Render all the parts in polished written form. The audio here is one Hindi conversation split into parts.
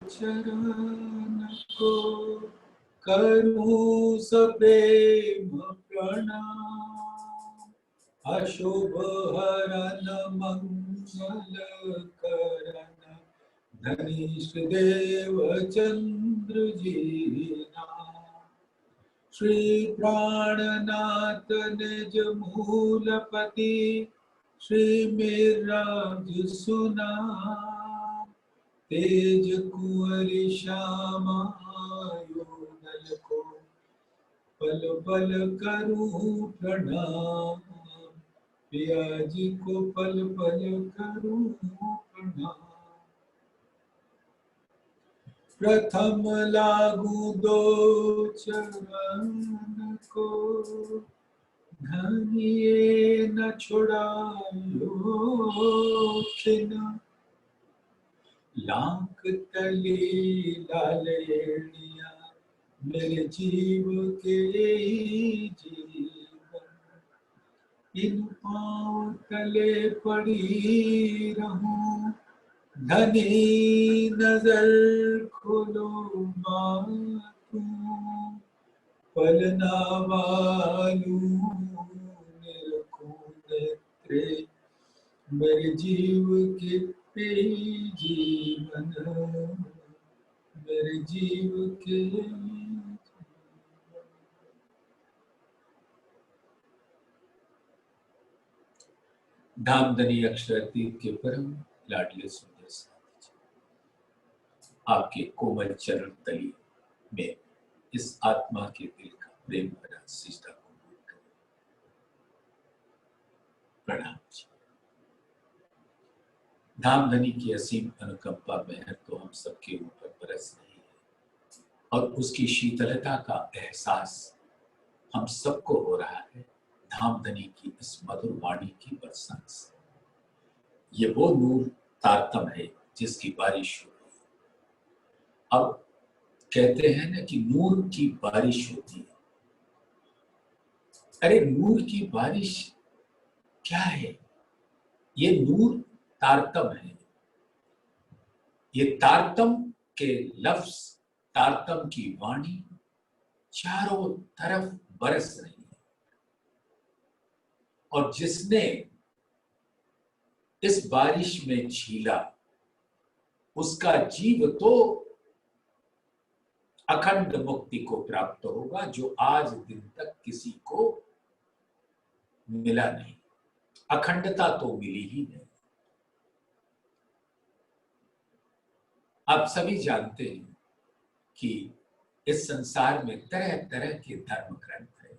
चरण को करूं सप्रेम प्रणाम। अशुभ हरन मंगल करन धनीश देव चंद्र जी नाम। श्री प्राणनाथ निज मूलपति श्री मिराज सुनाम। तेज कुंवर श्यामा योगल को पल पल करूं प्रणाम। पिया जी को पल पल करूं प्रणाम। प्रथम लागू दो चरण को धनिए न छुड़ायो खिन। लांक तली लालेड़िया मेरे जीव के जीवन। इन पांव तले पड़ी रहूं धनी नजर खोलो मातूं। पलना वालू निरखूं नेत्रे मेरे जीव के जीवन। मेरे जीव के धामधनी अक्षरातीत के परम लाडले सुंदर साथी, आपके कोमल चरण तली में इस आत्मा के दिल का प्रेम भरा सिजदा कबूल करें। प्रणाम जी। धामधनी की असीम अनुकंपा मेहर तो हम सबके ऊपर बरस रही है और उसकी शीतलता का एहसास हम सबको हो रहा है धामधनी की इस मधुर वाणी की बरसात से। ये वो नूर तारतम है जिसकी बारिश हो रही है। अब कहते हैं ना कि नूर की बारिश होती है। अरे नूर की बारिश क्या है? ये नूर तारतम है। ये तारतम के लफ्ज, तारतम की वाणी चारों तरफ बरस रही है और जिसने इस बारिश में झीला उसका जीव तो अखंड मुक्ति को प्राप्त होगा, जो आज दिन तक किसी को मिला नहीं। अखंडता तो मिली ही नहीं। आप सभी जानते हैं कि इस संसार में तरह तरह के धर्म ग्रंथ हैं।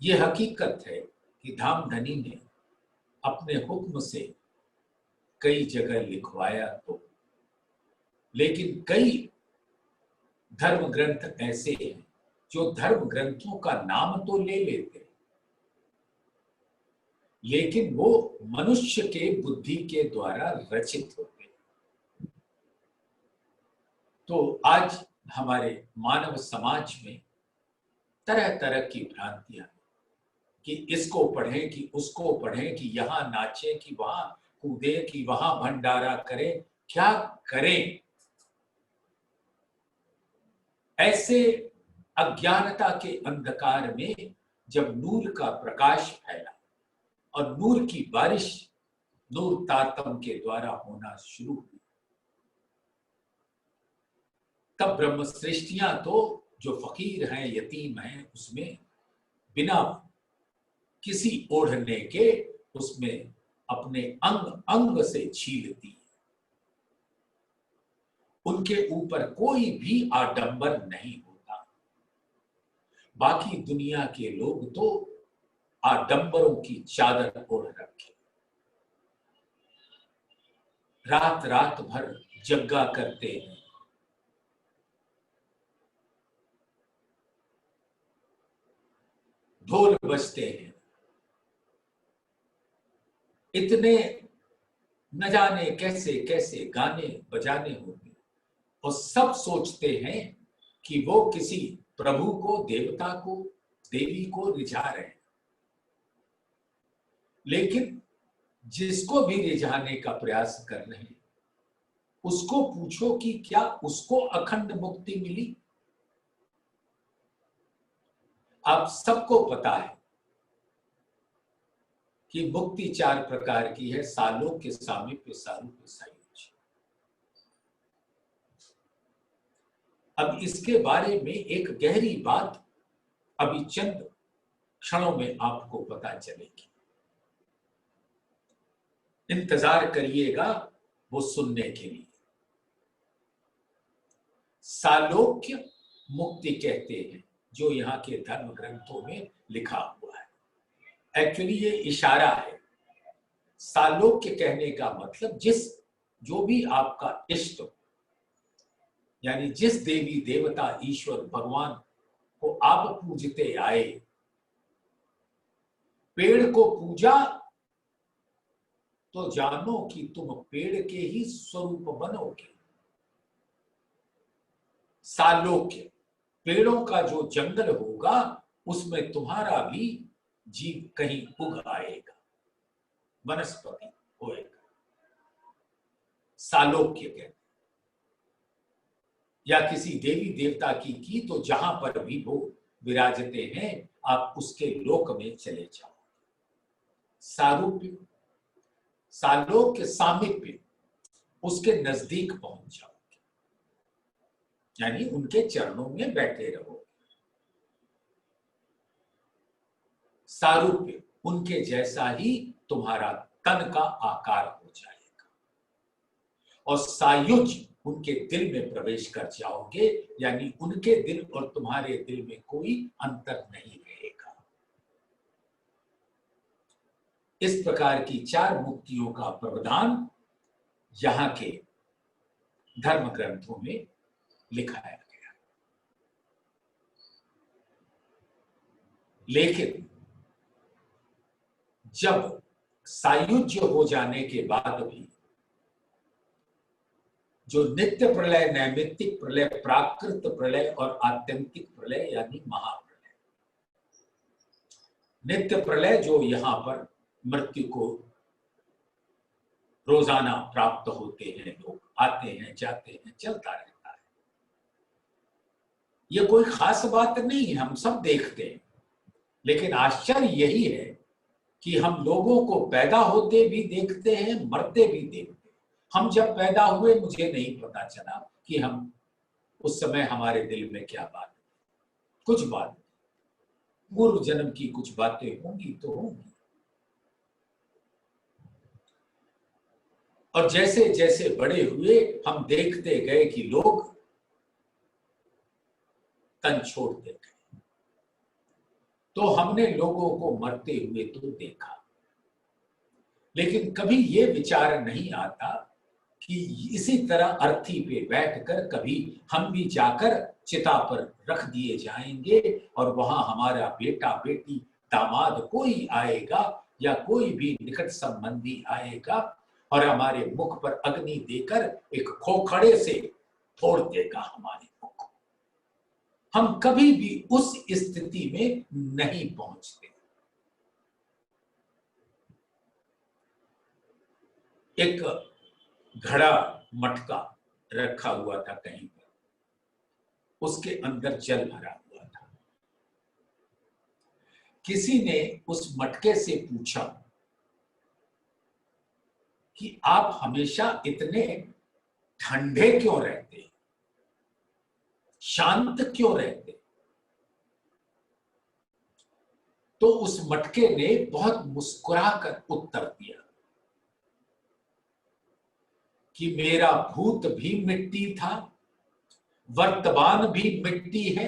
ये हकीकत है कि धामधनी ने अपने हुक्म से कई जगह लिखवाया तो, लेकिन कई धर्म ग्रंथ ऐसे हैं जो धर्म ग्रंथों का नाम तो ले लेते हैं, लेकिन वो मनुष्य के बुद्धि के द्वारा रचित होते हैं। तो आज हमारे मानव समाज में तरह तरह की भ्रांतियां कि इसको पढ़ें कि उसको पढ़ें, कि यहां नाचें कि वहां कूदें कि वहां भंडारा करें। क्या करें? ऐसे अज्ञानता के अंधकार में जब नूर का प्रकाश फैला और नूर की बारिश नूर तारतम के द्वारा होना शुरू हुई, तब ब्रह्म सृष्टियां तो जो फकीर हैं, यतीम हैं, उसमें बिना किसी ओढ़ने के उसमें अपने अंग अंग से छीलती है। उनके ऊपर कोई भी आडंबर नहीं होता। बाकी दुनिया के लोग तो आडंबरों की चादर ओढ़ रखे, रात रात भर जग्गा करते हैं, ढोल बजते हैं, इतने न जाने कैसे कैसे गाने बजाने होते, और सब सोचते हैं कि वो किसी प्रभु को, देवता को, देवी को रिझा रहे हैं। लेकिन जिसको भी रिझाने का प्रयास कर रहे हैं उसको पूछो कि क्या उसको अखंड मुक्ति मिली। आप सबको पता है कि मुक्ति 4 प्रकार की है, सालोक्य, सामीप्य, सारूप्य, सायुज्य। अब इसके बारे में एक गहरी बात अभी चंद क्षणों में आपको पता चलेगी। इंतजार करिएगा वो सुनने के लिए। सालोक्य मुक्ति कहते हैं, जो यहाँ के धर्म ग्रंथों में लिखा हुआ है। एक्चुअली ये इशारा है। सालोक्य कहने का मतलब जो भी आपका इष्ट, यानी जिस देवी देवता ईश्वर भगवान को आप पूजते आए, पेड़ को पूजा तो जानो कि तुम पेड़ के ही स्वरूप बनोगे। सालोक्य, पेड़ों का जो जंगल होगा उसमें तुम्हारा भी जीव कहीं उग आएगा, वनस्पति होएगा। सालोक्य कहते, या किसी देवी देवता की तो जहां पर भी वो विराजते हैं आप उसके लोक में चले जाओ। सारूप्य, सालोक्य, सामीप्य, उसके नजदीक पहुंच जाओगे, यानी उनके चरणों में बैठे रहो। सारूप्य, उनके जैसा ही तुम्हारा तन का आकार हो जाएगा। और सायुज, उनके दिल में प्रवेश कर जाओगे, यानी उनके दिल और तुम्हारे दिल में कोई अंतर नहीं रहेगा। इस प्रकार की 4 मुक्तियों का प्रावधान यहाँ के धर्म ग्रंथों में लिखाया गया। लेकिन जब सायुज्य हो जाने के बाद भी जो नित्य प्रलय, नैमित्तिक प्रलय, प्राकृत प्रलय और आत्यंतिक प्रलय यानी महाप्रलय, नित्य प्रलय जो यहां पर मृत्यु को रोजाना प्राप्त होते हैं, लोग आते हैं जाते हैं, चलता रहता है, ये कोई खास बात नहीं है, हम सब देखते हैं। लेकिन आश्चर्य यही है कि हम लोगों को पैदा होते भी देखते हैं, मरते भी देखते हैं। हम जब पैदा हुए मुझे नहीं पता चला कि हम उस समय हमारे दिल में क्या बात, कुछ बात पूर्व जन्म की कुछ बातें होंगी तो होंगी। और जैसे जैसे बड़े हुए हम देखते गए कि लोग तन छोड़ते गए, तो हमने लोगों को मरते हुए तो देखा, लेकिन कभी ये विचार नहीं आता कि इसी तरह अर्थी पे बैठकर कभी हम भी जाकर चिता पर रख दिए जाएंगे और वहां हमारा बेटा बेटी दामाद कोई आएगा या कोई भी निकट संबंधी आएगा और हमारे मुख पर अग्नि देकर एक खोखड़े से फोड़ देगा हमारे मुख। हम कभी भी उस स्थिति में नहीं पहुंचते। एक घड़ा मटका रखा हुआ था कहीं पर, उसके अंदर जल भरा हुआ था। किसी ने उस मटके से पूछा कि आप हमेशा इतने ठंडे क्यों रहते, शांत क्यों रहते? तो उस मटके ने बहुत मुस्कुराकर उत्तर दिया कि मेरा भूत भी मिट्टी था, वर्तमान भी मिट्टी है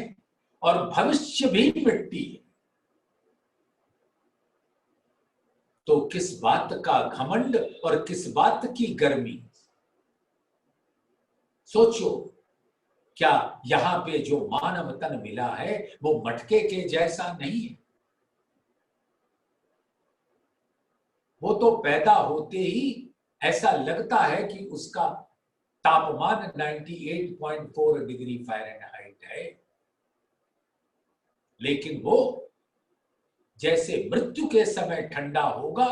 और भविष्य भी मिट्टी है, तो किस बात का घमंड और किस बात की गर्मी? सोचो, क्या यहां पे जो मानव तन मिला है वो मटके के जैसा नहीं है? वो तो पैदा होते ही ऐसा लगता है कि उसका तापमान 98.4 डिग्री फ़ारेनहाइट है, लेकिन वो जैसे मृत्यु के समय ठंडा होगा,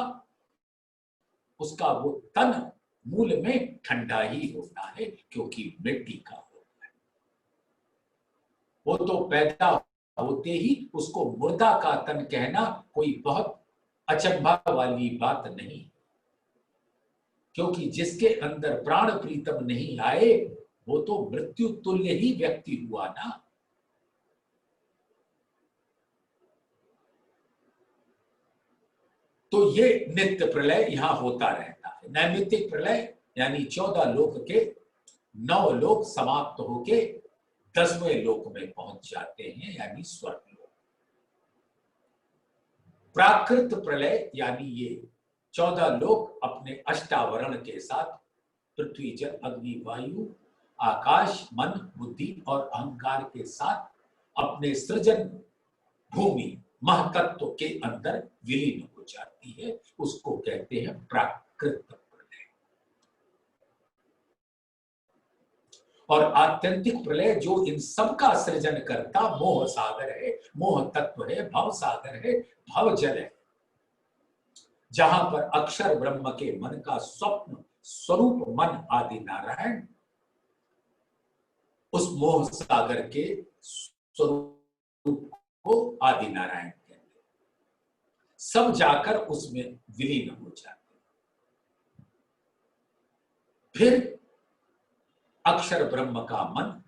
उसका वो तन मूल में ठंडा ही होता है, क्योंकि मिट्टी का होता है। वो तो पैदा होते ही उसको मुर्दा का तन कहना कोई बहुत अचंभा वाली बात नहीं, क्योंकि जिसके अंदर प्राण प्रीतम नहीं आए वो तो मृत्यु तुल्य ही व्यक्ति हुआ ना। तो ये नित्य प्रलय यहां होता रहता है। नैमित्तिक प्रलय यानी 14 लोक के 9 लोक समाप्त होके 10वें लोक में पहुंच जाते हैं, यानी स्वर्ग लोक। प्राकृत प्रलय यानी ये 14 लोक अपने अष्टावरण के साथ पृथ्वी जल अग्नि वायु आकाश मन बुद्धि और अहंकार के साथ अपने सृजन भूमि महतत्व के अंदर विलीन हो जाती है, उसको कहते हैं प्राकृत प्रलय। और आत्यंतिक प्रलय जो इन सब का सृजन करता मोह सागर है, मोह तत्व है, भव सागर है, भव जल है, जहां पर अक्षर ब्रह्म के मन का स्वप्न स्वरूप मन आदि नारायण उस मोह सागर के स्वरूप को आदि नारायण कहते हैं, सब जाकर उसमें विलीन हो जाते हैं। फिर अक्षर ब्रह्म का मन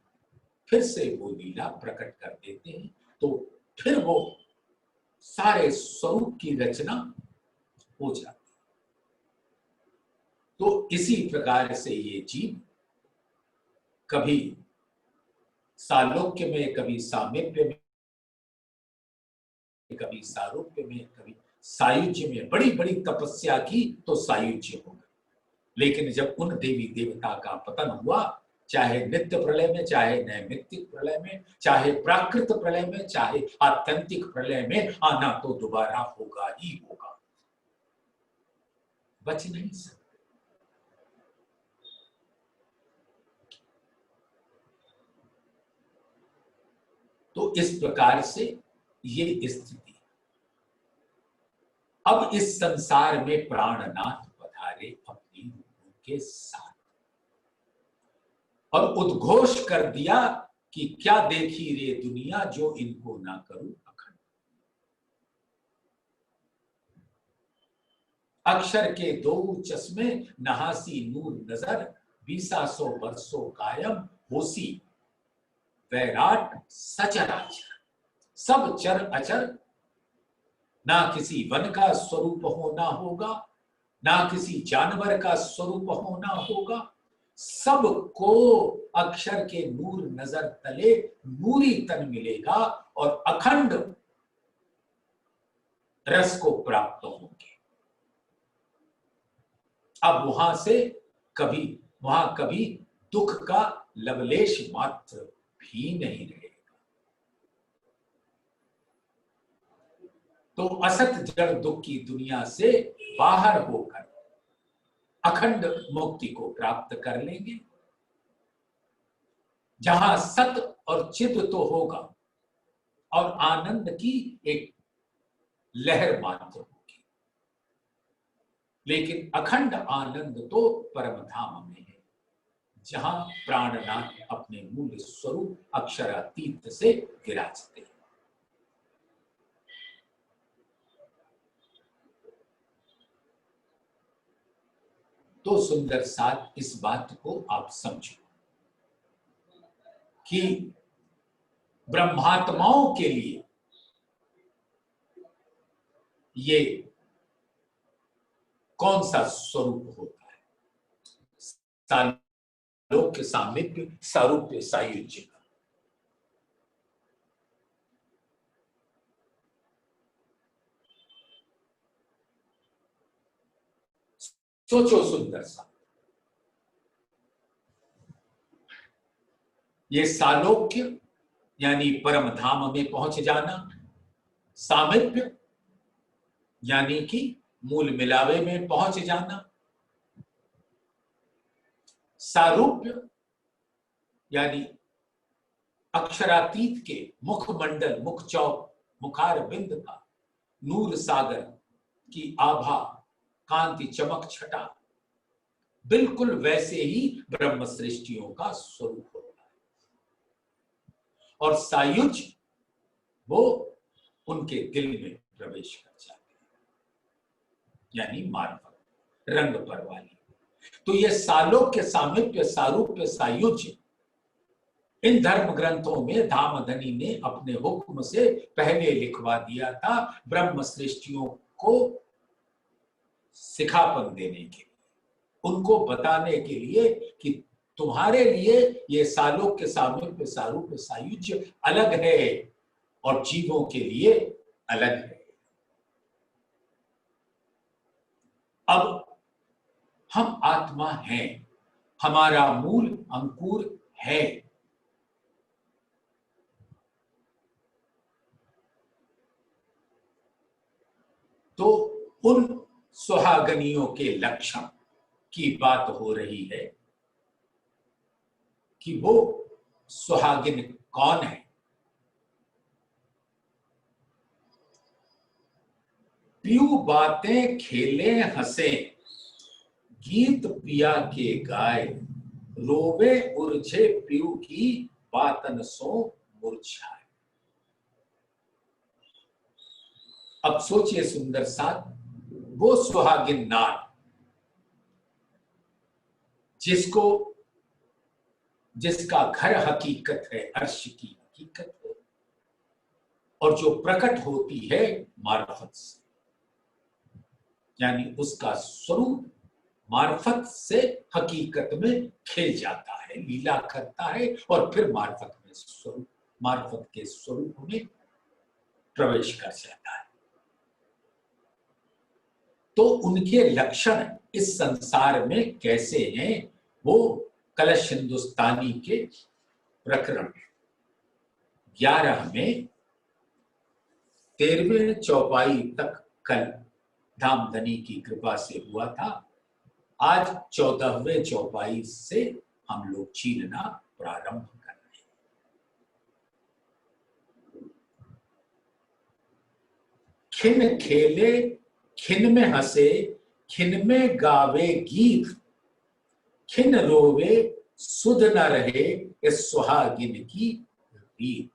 फिर से वो लीला प्रकट कर देते हैं, तो फिर वो सारे स्वरूप की रचना हो जाती है। तो इसी प्रकार से ये जीव कभी सालोक्य में, कभी सामीप्य में, कभी सारूप्य में, कभी सायुज्य में बड़ी बड़ी तपस्या की तो सायुज्य हो गया। लेकिन जब उन देवी देवता का पतन हुआ, चाहे नित्य प्रलय में, चाहे नैमित्तिक प्रलय में, चाहे प्राकृत प्रलय में, चाहे आत्यंतिक प्रलय में, आना तो दोबारा होगा ही होगा, बच नहीं सकते। तो इस प्रकार से ये स्थिति। अब इस संसार में प्राणनाथ पधारे अपनी रूपों के साथ और उद्घोष कर दिया कि क्या देखी रे दुनिया जो इनको ना करूं अखंड। अक्षर के दो चश्मे नहासी नूर नजर 2000 वर्षों कायम होसी वैराट सचराचर। सब चर अचर, ना किसी वन का स्वरूप होना होगा, ना किसी जानवर का स्वरूप होना होगा, सबको अक्षर के नूर नजर तले नूरी तन मिलेगा और अखंड रस को प्राप्त होंगे। अब वहां कभी दुख का लवलेश मात्र भी नहीं रहेगा। तो असत जड़ दुख की दुनिया से बाहर होकर अखंड मुक्ति को प्राप्त कर लेंगे, जहां सत और चित तो होगा और आनंद की एक लहर मात्र होगी, लेकिन अखंड आनंद तो परम धाम में है, जहां प्राणनाथ अपने मूल स्वरूप अक्षरातीत से विराजते हैं। तो सुंदर साथ इस बात को आप समझो कि ब्रह्मात्माओं के लिए ये कौन सा स्वरूप होता है? सालोक्य सामीप्य सारूप्य सायुज्य का। सोचो सुंदर सा, ये सालोक्य यानी परम धाम में पहुंच जाना, सामीप्य यानी कि मूल मिलावे में पहुंच जाना, सारूप्य यानी अक्षरातीत के मुखमंडल मुख चौक मुखार बिंद का नूर सागर की आभा कांति चमक छटा बिल्कुल वैसे ही ब्रह्म सृष्टियों का स्वरूप होता है। और सायुज वो उनके दिल में प्रवेश कर जाते हैं, यानी मार्फत, रंग पर वाली। तो ये सालोक्य, सामीप्य, सारूप्य, सायुज्य इन धर्म ग्रंथों में धामधनी ने अपने हुक्म से पहले लिखवा दिया था, ब्रह्म सृष्टियों को सिखापन देने के लिए, उनको बताने के लिए कि तुम्हारे लिए ये सालोक्य, सामीप्य, सारूप्य, सायुज्य अलग है और जीवों के लिए अलग है। अब हम आत्मा हैं, हमारा मूल अंकुर है। तो उन सुहागनियों के लक्षण की बात हो रही है कि वो सुहागिन कौन है। पीऊ बातें खेले हंसे, गीत पिया के गाए, रोवे उर्झे पीऊ की बातन सो मुरझाए। अब सोचिए सुंदर साथ, वो सुहागिन नार जिसका घर हकीकत है, अर्श की हकीकत है, और जो प्रकट होती है मार्फत से, यानी उसका स्वरूप मार्फत से हकीकत में खिल जाता है, लीला करता है और फिर मार्फत के स्वरूप में प्रवेश कर जाता है। तो उनके लक्षण इस संसार में कैसे हैं, वो कलश हिंदुस्तानी के प्रकरण 11 में 13वें चौपाई तक कल धामधनी की कृपा से हुआ था। आज 14वें चौपाई से हम लोग चीलना प्रारंभ कर रहे हैं। खिन खेले, खिन में हंसे, खिन में गावे गीत, खिन रोवे सुध न रहे इस सुहागिन की रीत।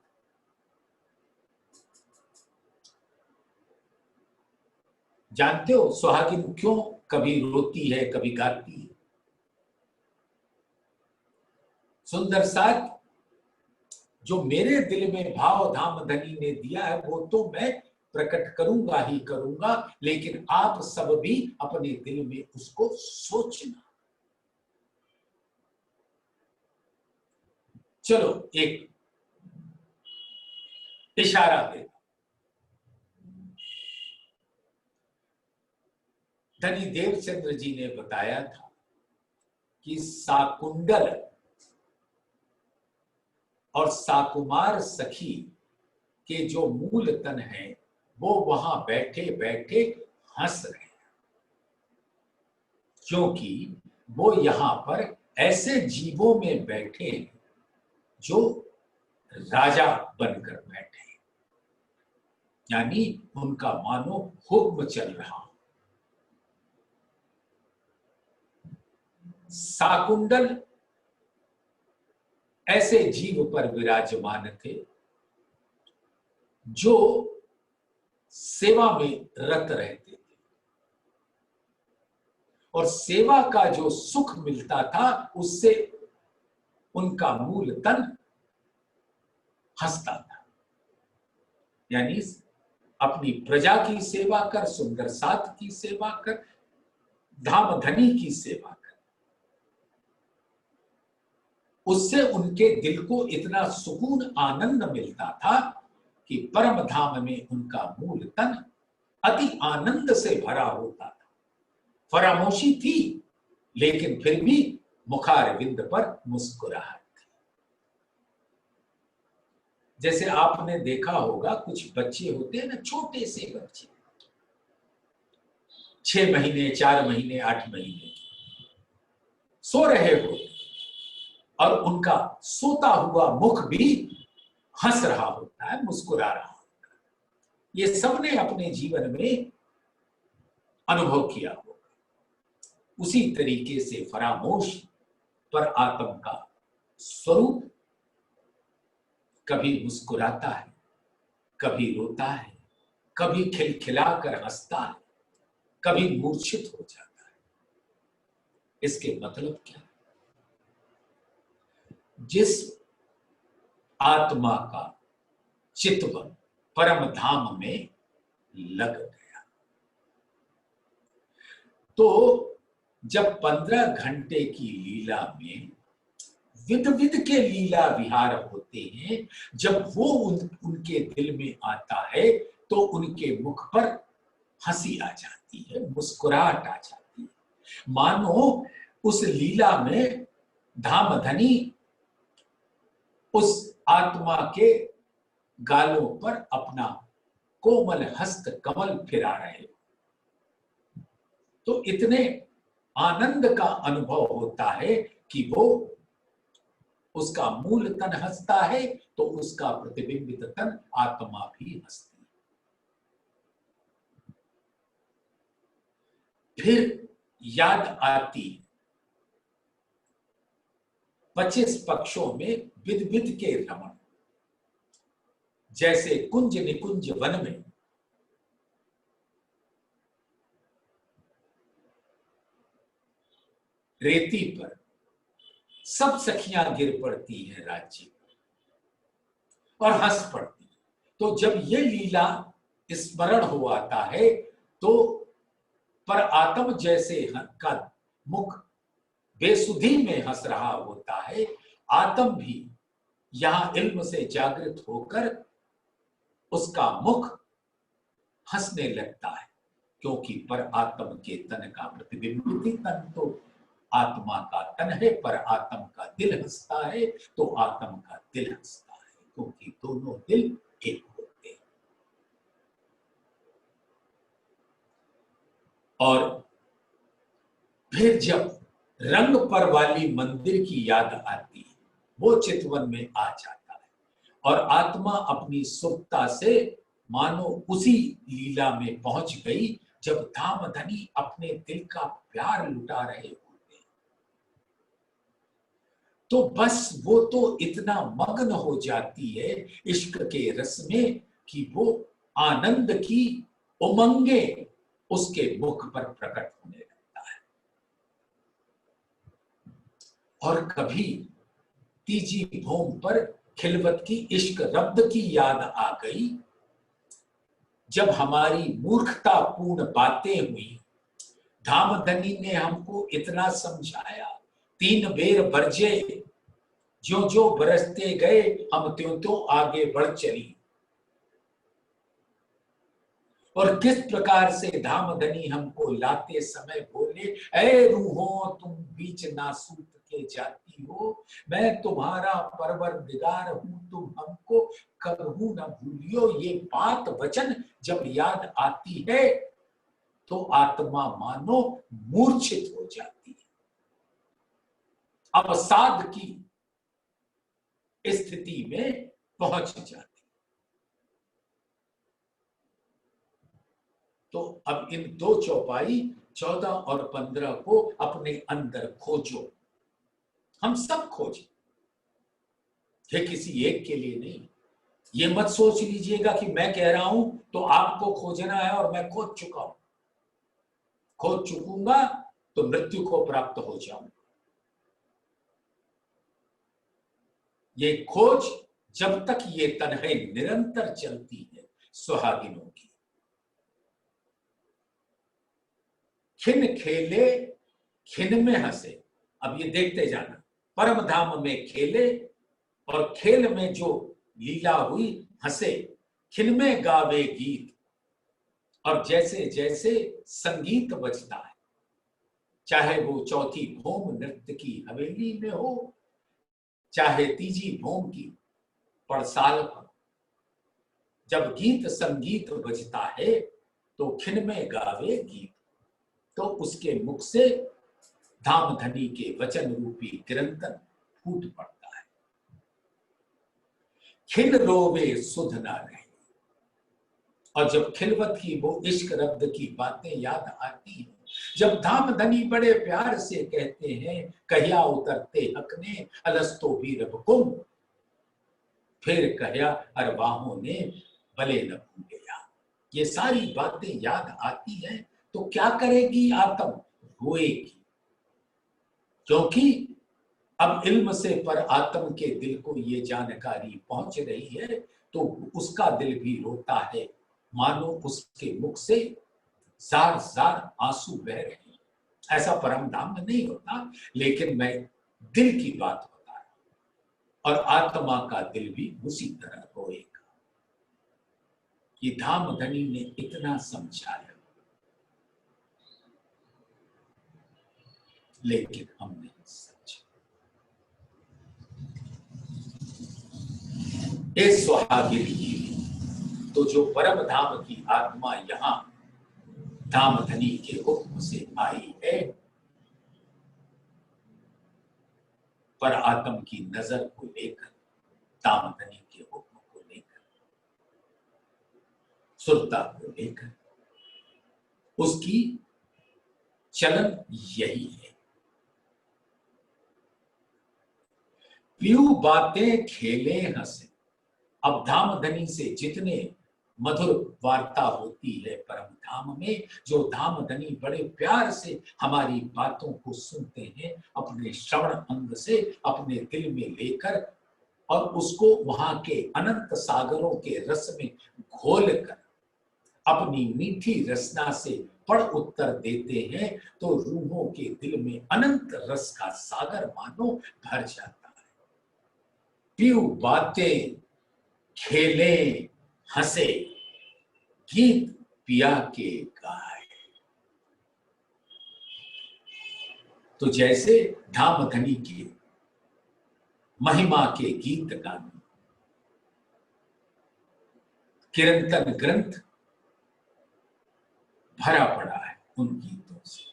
जानते हो सुहागिन क्यों कभी रोती है, कभी गाती है? सुंदर साथ, जो मेरे दिल में भाव धामधनी ने दिया है वो तो मैं प्रकट करूंगा ही करूंगा, लेकिन आप सब भी अपने दिल में उसको सोचना। चलो एक इशारा दे। धनी देवचंद्र जी ने बताया था कि साकुंडल और साकुमार सखी के जो मूल तन हैं वो वहां बैठे बैठे हंस रहे हैं, क्योंकि वो यहां पर ऐसे जीवों में बैठे हैं जो राजा बनकर बैठे हैं, यानी उनका मानो हुक्म चल रहा हो। साकुंडल ऐसे जीव पर विराजमान थे जो सेवा में रत रहते थे, और सेवा का जो सुख मिलता था उससे उनका मूल तन हंसता था। यानी अपनी प्रजा की सेवा कर, सुंदर साथ की सेवा कर, धामधनी की सेवा कर, उससे उनके दिल को इतना सुकून आनंद मिलता था कि परम धाम में उनका मूल तन अति आनंद से भरा होता था। फरामोशी थी लेकिन फिर भी मुखारविंद पर मुस्कुराहट थी। जैसे आपने देखा होगा कुछ बच्चे होते हैं ना, छोटे से बच्चे, 6 महीने, 4 महीने, 8 महीने, सो रहे हो और उनका सोता हुआ मुख भी हंस रहा होता है, मुस्कुरा रहा होता है। ये सबने अपने जीवन में अनुभव किया होगा। उसी तरीके से फरामोश पर आत्म का स्वरूप कभी मुस्कुराता है, कभी रोता है, कभी खिलखिलाकर हंसता है, कभी मूर्छित हो जाता है। इसके मतलब क्या? जिस आत्मा का चित्तवन परम धाम में लग गया, तो जब 15 घंटे की लीला में विध विध के लीला विहार होते हैं, जब वो उनके दिल में आता है तो उनके मुख पर हंसी आ जाती है, मुस्कुराहट आ जाती है, मानो उस लीला में धामधनी उस आत्मा के गालों पर अपना कोमल हस्त कमल फिरा रहे। तो इतने आनंद का अनुभव होता है कि वो उसका मूल तन हंसता है तो उसका प्रतिबिंबित तन आत्मा भी हंसती है। फिर याद आती 25 पक्षों में विध विध के रमण, जैसे कुंज निकुंज वन में रेती पर सब सखियां गिर पड़ती हैं राज्य और हंस पड़ती। तो जब ये लीला स्मरण हो आता है तो पर आत्म जैसे का मुख बेसुधी में हंस रहा होता है, आत्म भी यहां इल्म से जागृत होकर उसका मुख हंसने लगता है, क्योंकि पर आत्म के तन का प्रतिबिंबित तन तो आत्मा का तन है, पर आत्म का दिल हंसता है तो आत्म का दिल हंसता है, क्योंकि दोनों दिल एक होते हैं। और फिर जब रंग पर वाली मंदिर की याद आती है, वो चितवन में आ जाता है और आत्मा अपनी सुप्ता से मानो उसी लीला में पहुंच गई जब धामधनी अपने दिल का प्यार लुटा रहे होते हैं। तो बस वो तो इतना मग्न हो जाती है इश्क के रस में कि वो आनंद की उमंगे उसके मुख पर प्रकट होने लगता है। और कभी तीजी भूम पर खिलवत की इश्क रब्द की याद आ गई, जब हमारी मूर्खतापूर्ण बातें हुई, धामधनी ने हमको इतना समझाया, 3 बेर बरजे, जो जो बरसते गए हम त्यों त्यों आगे बढ़ चली। और किस प्रकार से धामधनी हमको लाते समय बोले, ऐ रूहों तुम बीच नासूत के जाती हो, मैं तुम्हारा परवरदिगार हूं, तुम हमको कबहू न भूलियो। ये बात वचन जब याद आती है तो आत्मा मानो मूर्छित हो जाती है, अवसाद की स्थिति में पहुंच जाती है। तो अब इन 2 चौपाई 14 और 15 को अपने अंदर खोजो, हम सब खोजें, ये किसी एक के लिए नहीं। ये मत सोच लीजिएगा कि मैं कह रहा हूं तो आपको खोजना है और मैं खोज चुका हूं, खोज चुकूंगा तो मृत्यु को प्राप्त हो जाऊंगा। ये खोज जब तक ये तन्हे निरंतर चलती है सुहागिनों की। खिन खेले खिन में हंसे, अब ये देखते जाना, परम धाम में खेले और खेल में जो लीला हुई हंसे, खिन में गावे गीत। और जैसे जैसे संगीत बजता है, चाहे वो चौथी भूम नृत्य की हवेली में हो, चाहे तीजी भूम की पड़साल पर, जब गीत संगीत बजता है तो खिन में गावे गीत, तो उसके मुख से धामधनी के वचन रूपी किरंतन फूट पड़ता है। खिल रोवे सुध ना रहे। और जब खिलवत की वो इश्क रब्द की बातें याद आती हैं जब धाम धनी बड़े प्यार से कहते हैं कहिया उतरते हक ने अलस्तो भी रबकुम, फिर कहिया अरवाहों ने भले न भूलेया। ये सारी बातें याद आती हैं तो क्या करेगी आत्म? रोएगी, क्योंकि अब इल्म से पर आत्म के दिल को ये जानकारी पहुंच रही है तो उसका दिल भी रोता है, मानो उसके मुख से जार जार आंसू बह रहे हैं। ऐसा परम धाम में नहीं होता, लेकिन मैं दिल की बात बता रहा हूं, और आत्मा का दिल भी उसी तरह रोएगा। ये धाम धनी ने इतना समझाया, लेकिन हम नहीं समझे। ये सुहागिन की तो जो परम धाम की आत्मा यहां धाम धनी के हुक्म से आई है, पर आत्म की नजर को लेकर, धाम धनी के हुक्म को लेकर, सुरता को लेकर उसकी चलन यही है। पीऊ बातें खेले हंसे। अब धाम धनी से जितने मधुर वार्ता होती है परम धाम में, जो धाम धनी बड़े प्यार से हमारी बातों को सुनते हैं, अपने श्रवण अंग से अपने दिल में लेकर, और उसको वहां के अनंत सागरों के रस में घोलकर अपनी मीठी रसना से पढ़ उत्तर देते हैं, तो रूहों के दिल में अनंत रस का सागर मानो भर जाता है। पीऊ बातें खेले हंसे, गीत पिया के गाए। तो जैसे धाम धनी के महिमा के गीत गाने, कीर्तन ग्रंथ भरा पड़ा है उन गीतों से,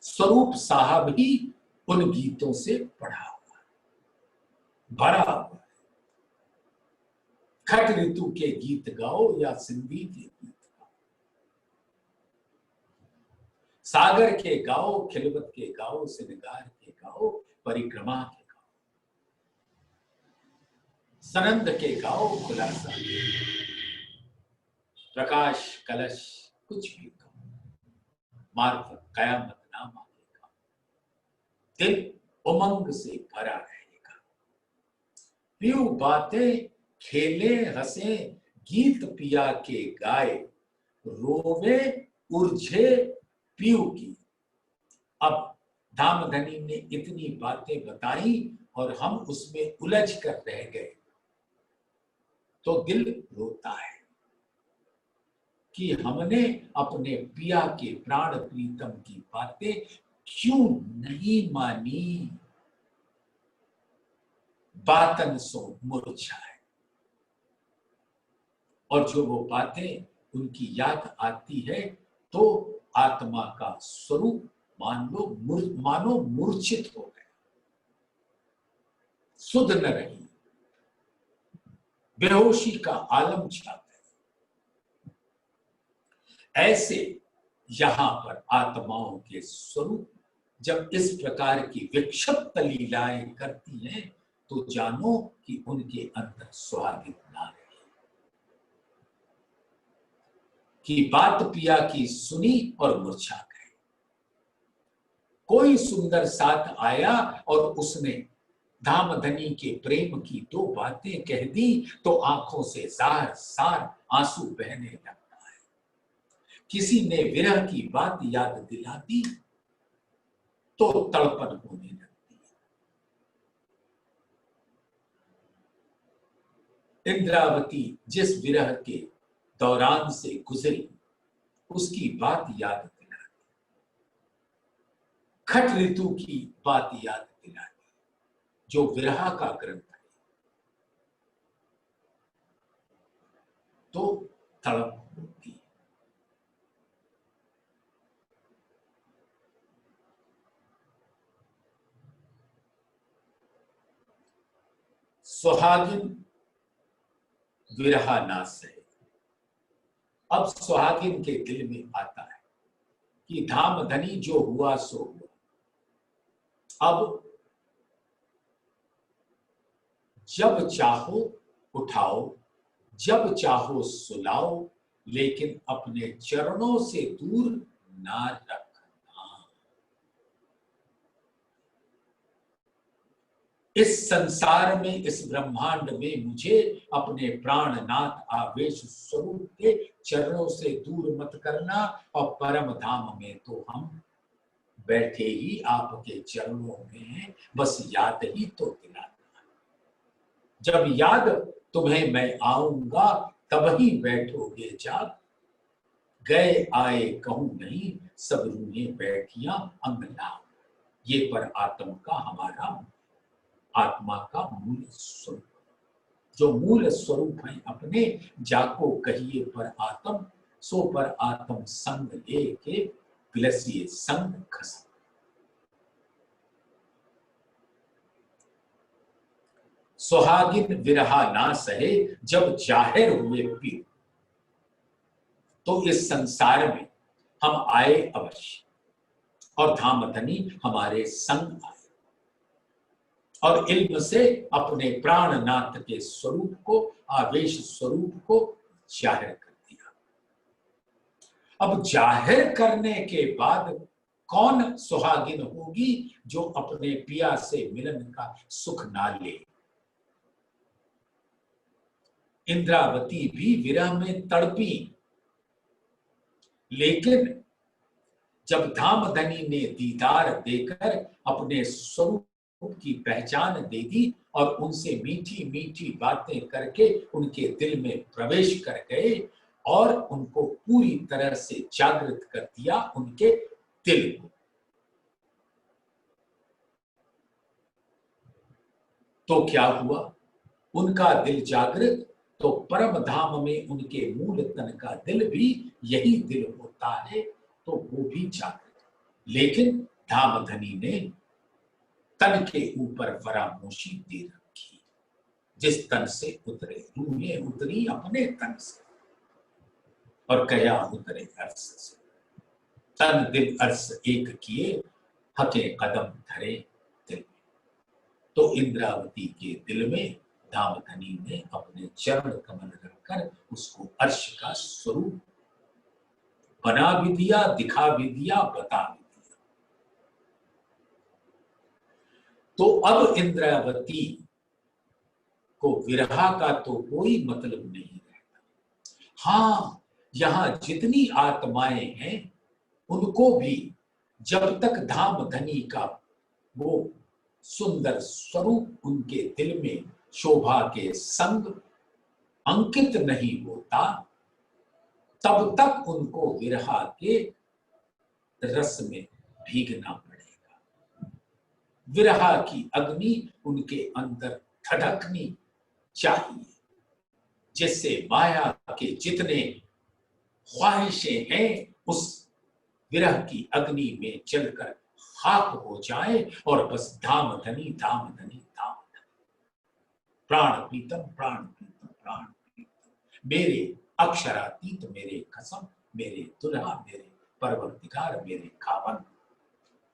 स्वरूप साहब ही उन गीतों से पढ़ा हुआ है, भरा हुआ है। खट ऋतु के गीत गाओ या सिंधी के गीत गाओ, सागर के गाओ, खिलवत के गाओ, श्रृंगार के गाओ, परिक्रमा के गाओ, सनंद के गाओ, खुलासा, प्रकाश कलश, कुछ भी गाओ, मार्फत कयामत नामा के गाओ, दिल उमंग से भरा रहेगा। पीऊ बातें खेले हंसे, गीत पिया के गाए, रोवे उर्झे पीऊ की। अब धाम धनी ने इतनी बातें बताई और हम उसमें उलझ कर रह गए, तो दिल रोता है कि हमने अपने पिया के प्राण प्रीतम की बातें क्यों नहीं मानी। बातन सो मुरझाए, और जो वो बातें उनकी याद आती है तो आत्मा का स्वरूप मानो मूर्छित हो गए, सुध न रही, बेहोशी का आलम छा गए। ऐसे यहां पर आत्माओं के स्वरूप जब इस प्रकार की विक्षिप्त लीलाएं करती हैं, तो जानो कि उनके अंदर स्वागत ना रहे। कि बात पिया की सुनी और मूर्छा गए। कोई सुंदर साथ आया और उसने धाम धनी के प्रेम की दो बातें कह दी, तो आंखों से जार सार आंसू बहने लगता है। किसी ने विरह की बात याद दिला दी तो तड़पन होने लगती है। इंद्रावती जिस विरह के दौरान से गुजरी, उसकी बात याद दिला दी, खट ऋतु की बात याद दिला दी, जो विरह का ग्रंथ है, तो तड़प होती है। सुहागिन विरहा ना सहे। अब सुहागिन के दिल में आता है कि धाम धनी जो हुआ सो हुआ। अब जब चाहो उठाओ, जब चाहो सुलाओ, लेकिन अपने चरणों से दूर ना रखना। इस संसार में, इस ब्रह्मांड में मुझे अपने प्राणनाथ आवेश स्वरूप के चरणों से दूर मत करना। और परम धाम में तो हम बैठे ही आपके चरणों में हैं, बस याद ही तो दिलाना। जब याद तुम्हें मैं आऊंगा तब ही बैठोगे जाग। गए आए कहूं नहीं, सब रूहें बैठियां अंग लाओ। ये पर आत्म का हमारा आत्मा का मूल स्वरूप, जो मूल स्वरूप है अपने, जाको कहिए पर आत्म, सो पर आत्म संग लेके विलसिए संग खसम। सुहागिन विरहा ना सहे जब जाहिर हुए पीर। तो इस संसार में हम आए अवश्य, और धाम धनी हमारे संग आए, और इल्म से अपने प्राणनाथ के स्वरूप को, आवेश स्वरूप को जाहिर कर दिया। अब जाहिर करने के बाद कौन सुहागिन होगी जो अपने पिया से मिलन का सुख ना ले। इंद्रावती भी विरह में तड़पी, लेकिन जब धामधनी ने दीदार देकर अपने स्वरूप की पहचान दे दी और उनसे मीठी मीठी बातें करके उनके दिल में प्रवेश कर गए और उनको पूरी तरह से जागृत कर दिया, उनके दिल को, तो क्या हुआ? उनका दिल जागृत, तो परम धाम में उनके मूल तन का दिल भी यही दिल होता है, तो वो भी जागृत। लेकिन धामधनी ने तन के ऊपर फरामोशी दे रखी। जिस तन से उतरे, रूहें उतरी अपने तन से, और कया उतरे अर्श से। तन दिल अर्श एक किए, हके कदम धरे दिल में। तो इंद्रावती के दिल में धामधनी ने अपने चरण कमल रखकर उसको अर्श का स्वरूप बना भी दिया, दिखा भी दिया, बता भी दिया। तो अब इंद्रावती को विरहा का तो कोई मतलब नहीं रहता। हाँ, यहां जितनी आत्माएं हैं उनको भी जब तक धामधनी का वो सुंदर स्वरूप उनके दिल में शोभा के संग अंकित नहीं होता, तब तक उनको विरहा के रस में भीगना पड़ेगा। विरहा की अग्नि उनके अंदर धड़कनी चाहिए, जिससे माया के जितने ख्वाहिशें हैं उस विरह की अग्नि में जलकर खाक हो जाए और बस धामधनी धामधनी धामधनी, प्राण प्रीतम प्राण प्रीतम प्राण प्रीतम, मेरे अक्षरातीत, मेरे कसम, मेरे दुल्हा, मेरे परवरदिगार, मेरे खावन।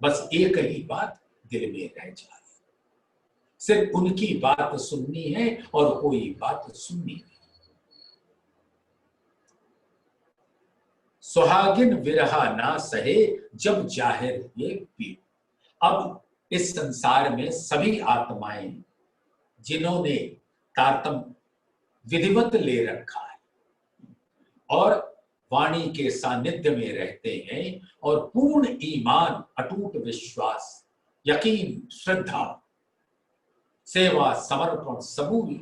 बस एक ही बात दिल में रह जाए, सिर्फ उनकी बात सुननी है और कोई बात सुननी नहीं। सुहागिन विरहा ना सहे जब जाहिर हुए पीर। अब इस संसार में सभी आत्माएं जिन्होंने तारतम विधिवत ले रखा है और वाणी के सानिध्य में रहते हैं और पूर्ण ईमान, अटूट विश्वास, यकीन, श्रद्धा, सेवा, समर्पण, सबूरी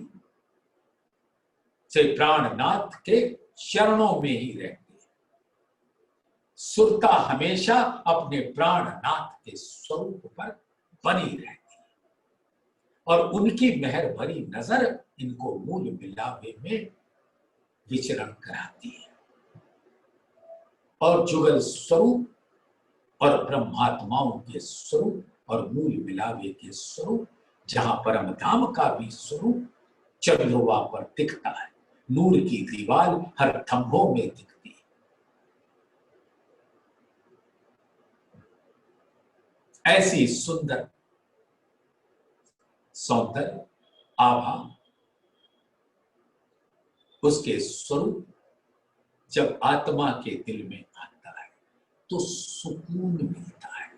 से प्राणनाथ के चरणों में ही रहते हैं। सुरता हमेशा अपने प्राणनाथ के स्वरूप पर बनी रहती है और उनकी मेहर भरी नजर इनको मूल मिलावे में विचरण कराती है। और जुगल स्वरूप और ब्रह्मात्माओं के स्वरूप और मूल मिलावे के स्वरूप, जहां परम धाम का भी स्वरूप चंद्रोवा पर दिखता है, नूर की दीवार हर थंभों में दिखती है। ऐसी सुंदर सौंदर्य आभा उसके स्वरूप जब आत्मा के दिल में आता है तो सुकून मिलता है।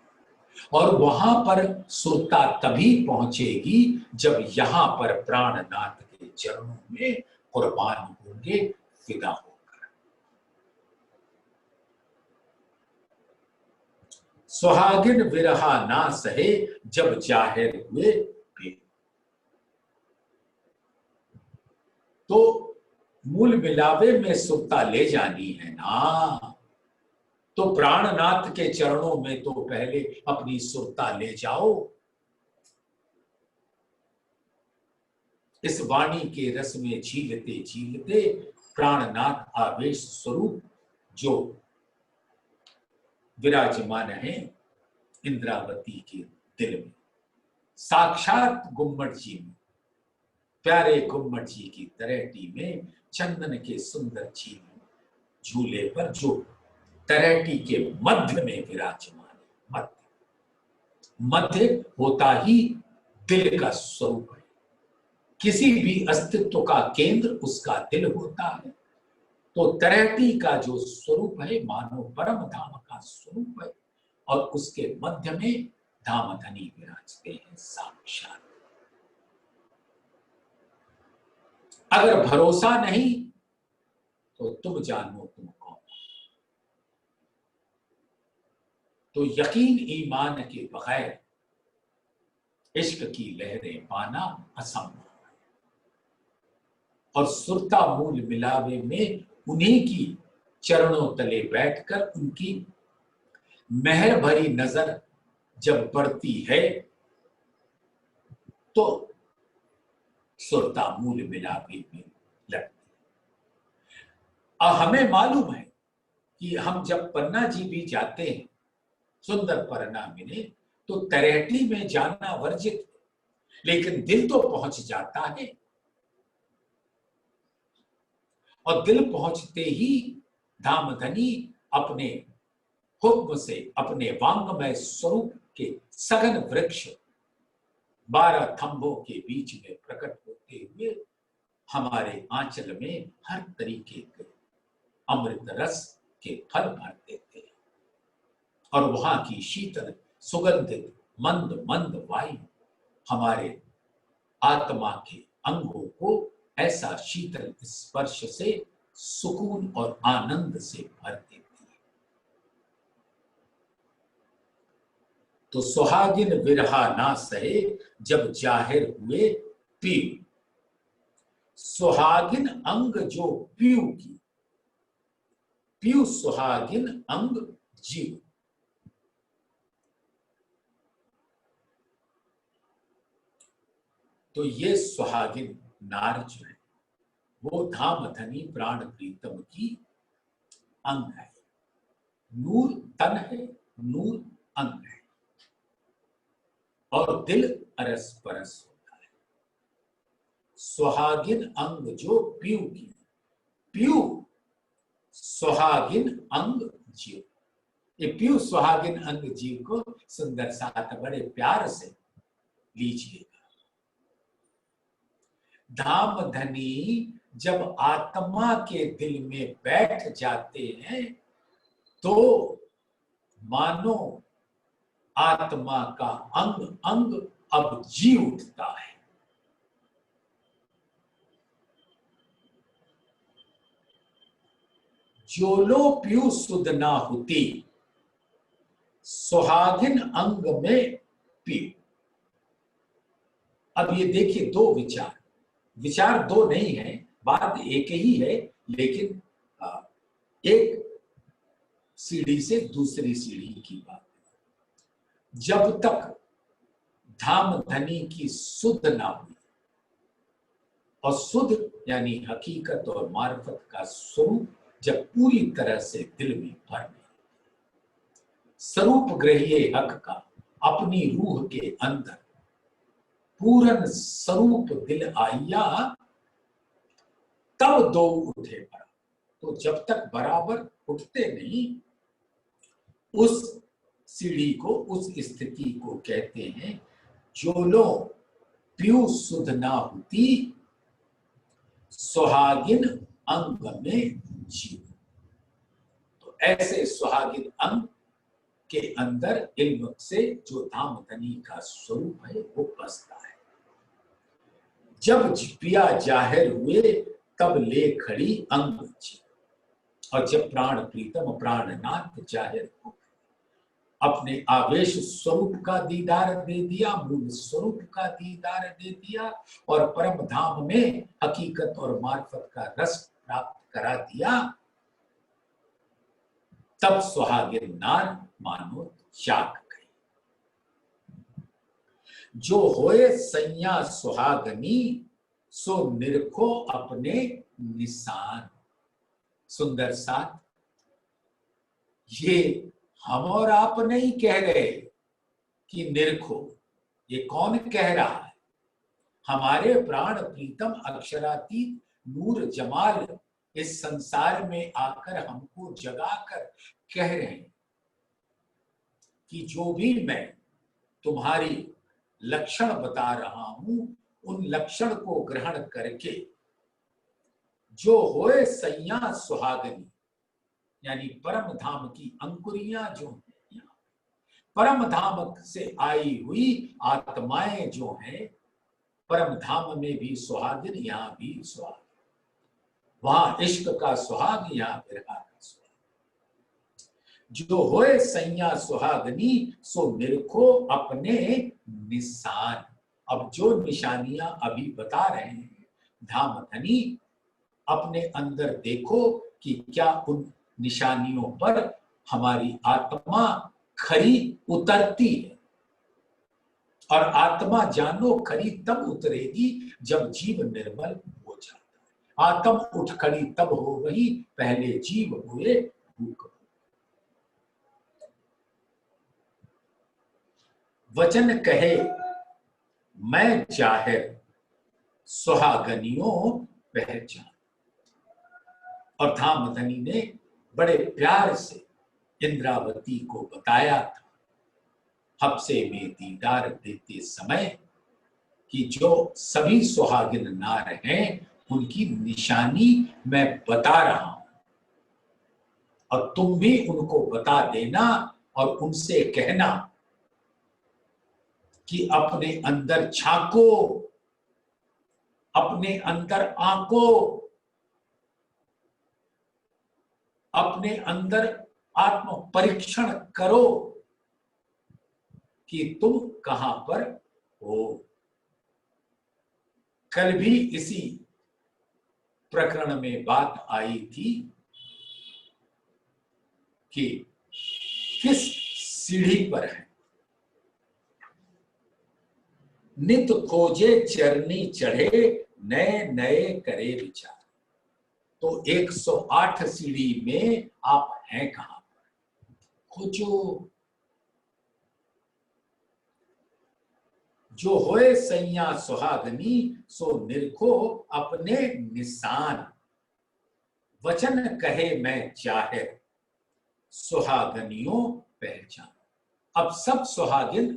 और वहां पर सुरता तभी पहुंचेगी जब यहां पर प्राणनाथ के चरणों में कुर्बान होंगे, फिदा होकर। सुहागिन विरहा ना सहे जब जाहिर हुए प्रेम। तो मूल मिलावे में सुरता ले जानी है ना, तो प्राणनाथ के चरणों में तो पहले अपनी सुरता ले जाओ। इस वाणी के रस में झीलते झीलते प्राणनाथ आवेश स्वरूप जो विराजमान है इंद्रावती के दिल में, साक्षात गुम्मट जी में, प्यारे गुम्मट जी की तरेटी में, चंदन के सुंदर झूले पर जो तरेटी के मध्य में विराजमान है। मध्य होता ही दिल का स्वरूप है। किसी भी अस्तित्व का केंद्र उसका दिल होता है। तो तरेटी का जो स्वरूप है मानो परम धाम का स्वरूप है, और उसके मध्य में धामधनी विराजते हैं साक्षात। अगर भरोसा नहीं तो तुम जानो तुम कौन। तो यकीन ईमान के बगैर इश्क की लहरें पाना असंभव है। और सुरता मूल मिलावे में उन्हीं की चरणों तले बैठकर उनकी मेहर भरी नजर जब पड़ती है तो सुरता मूल मिलावे में लगती है। और हमें मालूम है कि हम जब पन्ना जी भी जाते हैं सुंदर पन्ना मिले तो तरेटी में जाना वर्जित है, लेकिन दिल तो पहुंच जाता है। और दिल पहुंचते ही धामधनी अपने हुक्म से अपने वांगमय स्वरूप के सघन वृक्ष 12 थंभों के बीच में प्रकट होते हुए हमारे आंचल में हर तरीके के अमृत रस के फल भर देते हैं। और वहां की शीतल सुगंधित मंद मंद वायु हमारे आत्मा के अंगों को ऐसा शीतल स्पर्श से सुकून और आनंद से भर देती है। तो सुहागिन विरहा ना सहे जब जाहिर हुए पीयू। सुहागिन अंग जो पीयू की, पीयू सुहागिन अंग जीव। तो ये सुहागिन नार जो है वो धामधनी प्राण प्रीतम की अंग है। नूर तन है, नूर अंग है, और दिल अरस परस होता है। सुहागिन अंग जो पीयू की, पीयू सुहागिन अंग जीव। ये पीयू सुहागिन अंग जीव को सुंदर साथ बड़े प्यार से लीजिएगा। धामधनी जब आत्मा के दिल में बैठ जाते हैं तो मानो आत्मा का अंग अंग अब जी उठता है। जोलो पीयू सुध ना होती, सुहागिन अंग में पीयू। अब ये देखिए दो विचार दो नहीं है, बात एक ही है, लेकिन एक सीढ़ी से दूसरी सीढ़ी की बात है। जब तक धामधनी की सुध ना हुई, और सुध यानी हकीकत और मार्फत का स्वरूप जब पूरी तरह से दिल में भर गई, स्वरूप ग्रहीय हक का अपनी रूह के अंदर पूर्ण स्वरूप दिल आया, तब दो उठे पड़ा। तो जब तक बराबर उठते नहीं, उस सीढ़ी को, उस स्थिति को कहते हैं जो लो पीयू सुध ना होती सुहागिन अंग में जीव। तो ऐसे सुहागिन अंग के अंदर इल्म से जो धामधनी का स्वरूप है वो बसता है। जब पिया जाहिर हुए तब ले खड़ी अंग जी, और जब प्राण प्रीतम प्राणनाथ जाहिर हो अपने आवेश स्वरूप का दीदार दे दिया, मूल स्वरूप का दीदार दे दिया और परम धाम में हकीकत और मार्फत का रस प्राप्त करा दिया, तब सुहागिन नार मानो जाग गई। जो होए सैया सुहागनी सो निरखो अपने निशान। सुंदर साथ, ये हम और आप नहीं कह रहे कि निरखो, ये कौन कह रहा है? हमारे प्राण प्रीतम अक्षरातीत नूर जमाल इस संसार में आकर हमको जगाकर कह रहे हैं कि जो भी मैं तुम्हारी लक्षण बता रहा हूं उन लक्षण को ग्रहण करके जो होए सैया सुहागनी, यानी परम धाम की अंकुरियां जो हैं, परम धाम से आई हुई आत्माएं जो हैं, परम धाम में भी सुहागिन, यहां भी सुहाग, वहां इश्क का सुहाग, यहां विरह का सुहाग। जो होए सैया सुहागनी सो निरखो अपने निशान। अब जो निशानियां अभी बता रहे हैं धामधनी, अपने अंदर देखो कि क्या उन निशानियों पर हमारी आत्मा खरी उतरती है। और आत्मा जानो खरी तब उतरेगी जब जीव निर्मल हो जाता है। आत्म उठ खड़ी तब हो गई, पहले जीव हुए भूख। वचन कहे मैं जाहिर सुहागनियों पहचान। और धामधनी ने बड़े प्यार से इंद्रावती को बताया था हफ्से में दीदार देते समय कि जो सभी सुहागिन नार हैं उनकी निशानी मैं बता रहा हूं, और तुम भी उनको बता देना और उनसे कहना कि अपने अंदर झांको, अपने अंदर आंको, अपने अंदर आत्म परीक्षण करो कि तुम कहां पर हो। कल भी इसी प्रकरण में बात आई थी कि किस सीढ़ी पर है। नित खोजे चरनी चढ़े नए नए करे विचार। तो 108 सीढ़ी में आप हैं कहां पर? खोजो। जो होए सैया सुहागनी सो निरखो अपने निशान। वचन कहे मैं जाहिर सुहागनियों पहचान। अब सब सुहागिन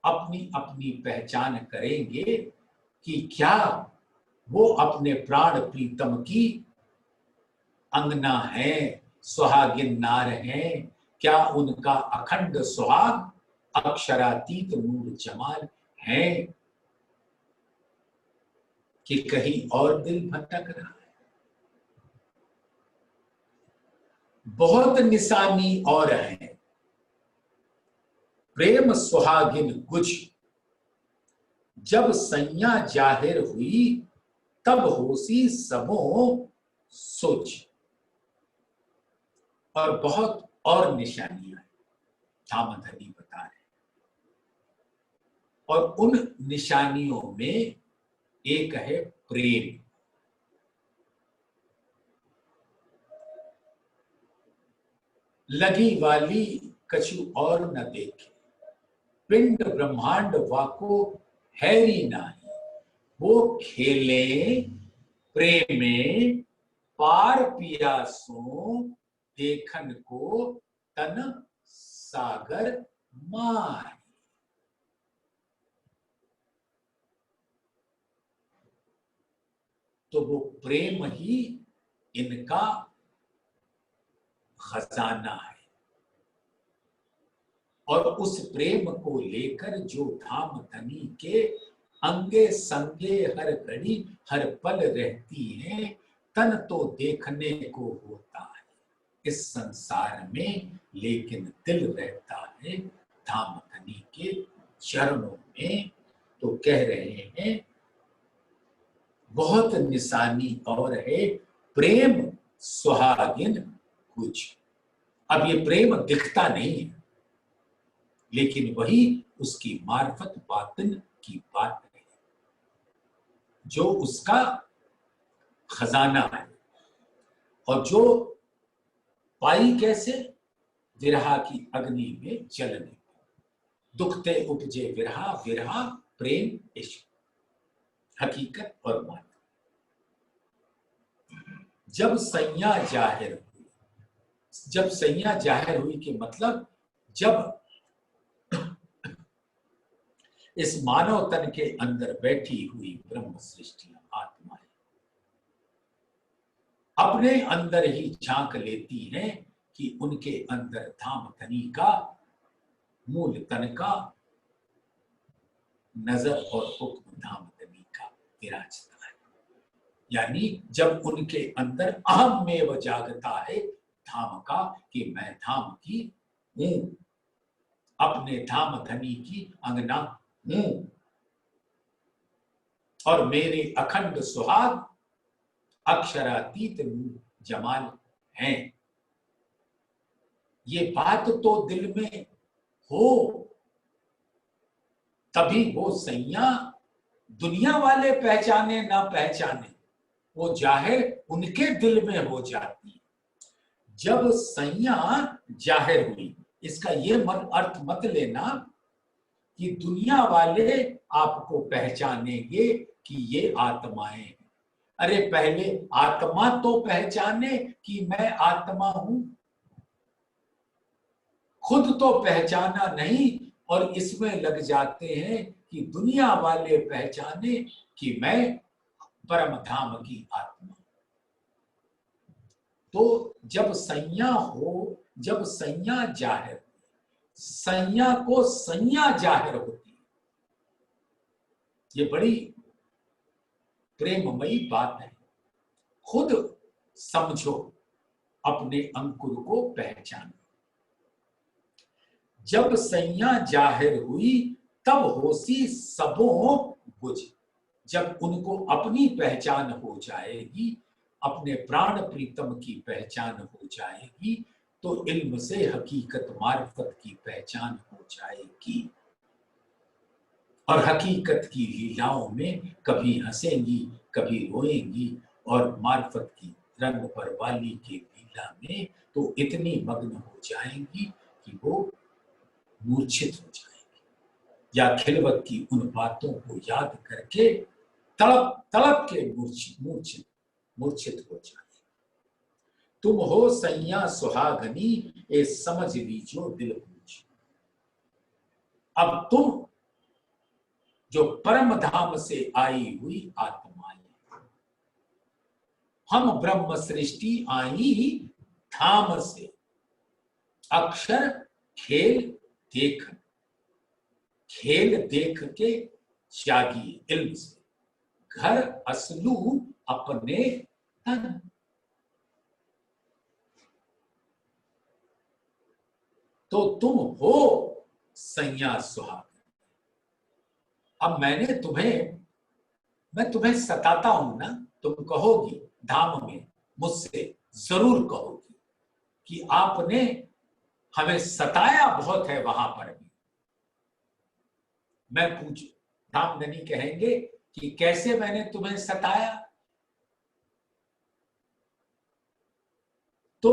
अपनी अपनी पहचान करेंगे कि क्या वो अपने प्राण प्रीतम की अंगना है, सुहागिन नार हैं, क्या उनका अखंड सुहाग अक्षरातीत नूर जमाल है कि कहीं और दिल भटक रहा है। बहुत निशानी और है। प्रेम सुहागिन गुज जब सैया जाहिर हुई तब होसी सबो सोच। और बहुत और निशानियां धामधनी बता रहे, और उन निशानियों में एक है प्रेम। लगी वाली कछु और न देखे, पिंड ब्रह्मांड वाको हैरी नाही। वो खेले प्रेमे पार पियासों देखन को तन सागर माही। तो वो प्रेम ही इनका खजाना है, और उस प्रेम को लेकर जो धाम धनी के अंगे संगे हर घड़ी हर पल रहती है, तन तो देखने को होता है इस संसार में, लेकिन दिल रहता है धाम धनी के चरणों में। तो कह रहे हैं बहुत निशानी और है प्रेम सुहागिन कुछ। अब ये प्रेम दिखता नहीं है, लेकिन वही उसकी मार्फत बातिन की बात है, जो उसका खजाना है। और जो पाई कैसे? विरहा की अग्नि में जलने, दुखते उपजे विरहा, विरहा प्रेम इश्क, हकीकत और मान। जब सैया जाहिर हुई, जब सैया जाहिर हुई के मतलब जब इस मानव तन के अंदर बैठी हुई ब्रह्म सृष्टि आत्माएं अपने अंदर ही झांक लेती हैं कि उनके अंदर धाम धनी का मूल तन का नजर और हुक्म धाम धनी का विराजता है। यानी जब उनके अंदर अहम में जागता है धाम का कि मैं धाम की हूं, अपने धाम धनी की अंगना हूं, और मेरे अखंड सुहाग अक्षरातीत जमाल हैं। ये बात तो दिल में हो, तभी वो सैया दुनिया वाले पहचाने ना पहचाने, वो जाहिर उनके दिल में हो जाती है। जब सैया जाहिर हुई, इसका ये अर्थ मत लेना कि दुनिया वाले आपको पहचानेंगे कि ये आत्माएं हैं। अरे पहले आत्मा तो पहचाने कि मैं आत्मा हूं, खुद तो पहचाना नहीं और इसमें लग जाते हैं कि दुनिया वाले पहचाने कि मैं परम धाम की आत्मा। तो जब सैया हो, जब सैया जाहिर, सैया को सैया जाहिर होती है, ये बड़ी प्रेममयी बात है। खुद समझो, अपने अंकुर को पहचानो। जब सैया जाहिर हुई तब होसी सबों बुझ। जब उनको अपनी पहचान हो जाएगी, अपने प्राण प्रीतम की पहचान हो जाएगी, तो इल्म से हकीकत मार्फत की पहचान हो जाएगी। और हकीकत की लीलाओं में कभी हंसेंगी, कभी रोएंगी, और मार्फत की रंग परवाली की लीला में तो इतनी मग्न हो जाएंगी कि वो मूर्छित हो जाएंगी, या खिलवत की उन बातों को याद करके तड़प तड़प के मूर्छित हो जाएंगी। तुम हो सैया सुहागनी, ए समझ लीजो दिल पूछ। अब तुम जो परम धाम से आई हुई आत्माएं, हम ब्रह्म सृष्टि आई धाम से, अक्षर खेल देख, खेल देख के जागिए इल्म से, घर असलू अपने तन। तो तुम हो सैया सुहाग। अब मैं तुम्हें सताता हूं ना, तुम कहोगी धाम में मुझसे जरूर कहोगी कि आपने हमें सताया बहुत है वहां पर भी। मैं पूछू, धामधनी कहेंगे कि कैसे मैंने तुम्हें सताया? तो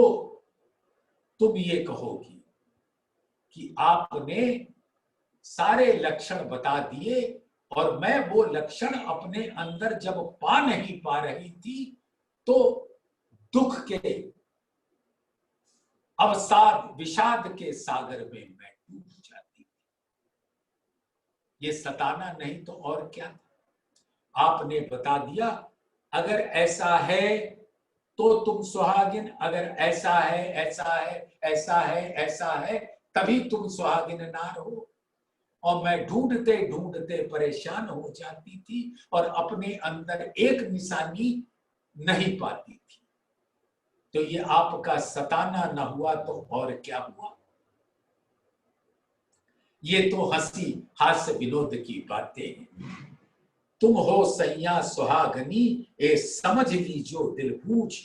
तुम ये कहोगी कि आपने सारे लक्षण बता दिए, और मैं वो लक्षण अपने अंदर जब पा नहीं पा रही थी, तो दुख के अवसाद विषाद के सागर में मैं डूब जाती थी। ये सताना नहीं तो और क्या। आपने बता दिया अगर ऐसा है तो तुम सुहागिन, अगर ऐसा है ऐसा है ऐसा है ऐसा है तभी तुम सुहागिन ना रहो। और मैं ढूंढते ढूंढते परेशान हो जाती थी और अपने अंदर एक निशानी नहीं पाती थी। तो ये आपका सताना न हुआ तो और क्या हुआ। ये तो हंसी हास्य विनोद की बातें हैं। तुम हो सैया सुहागनी ए समझ लीजो दिल पूछ,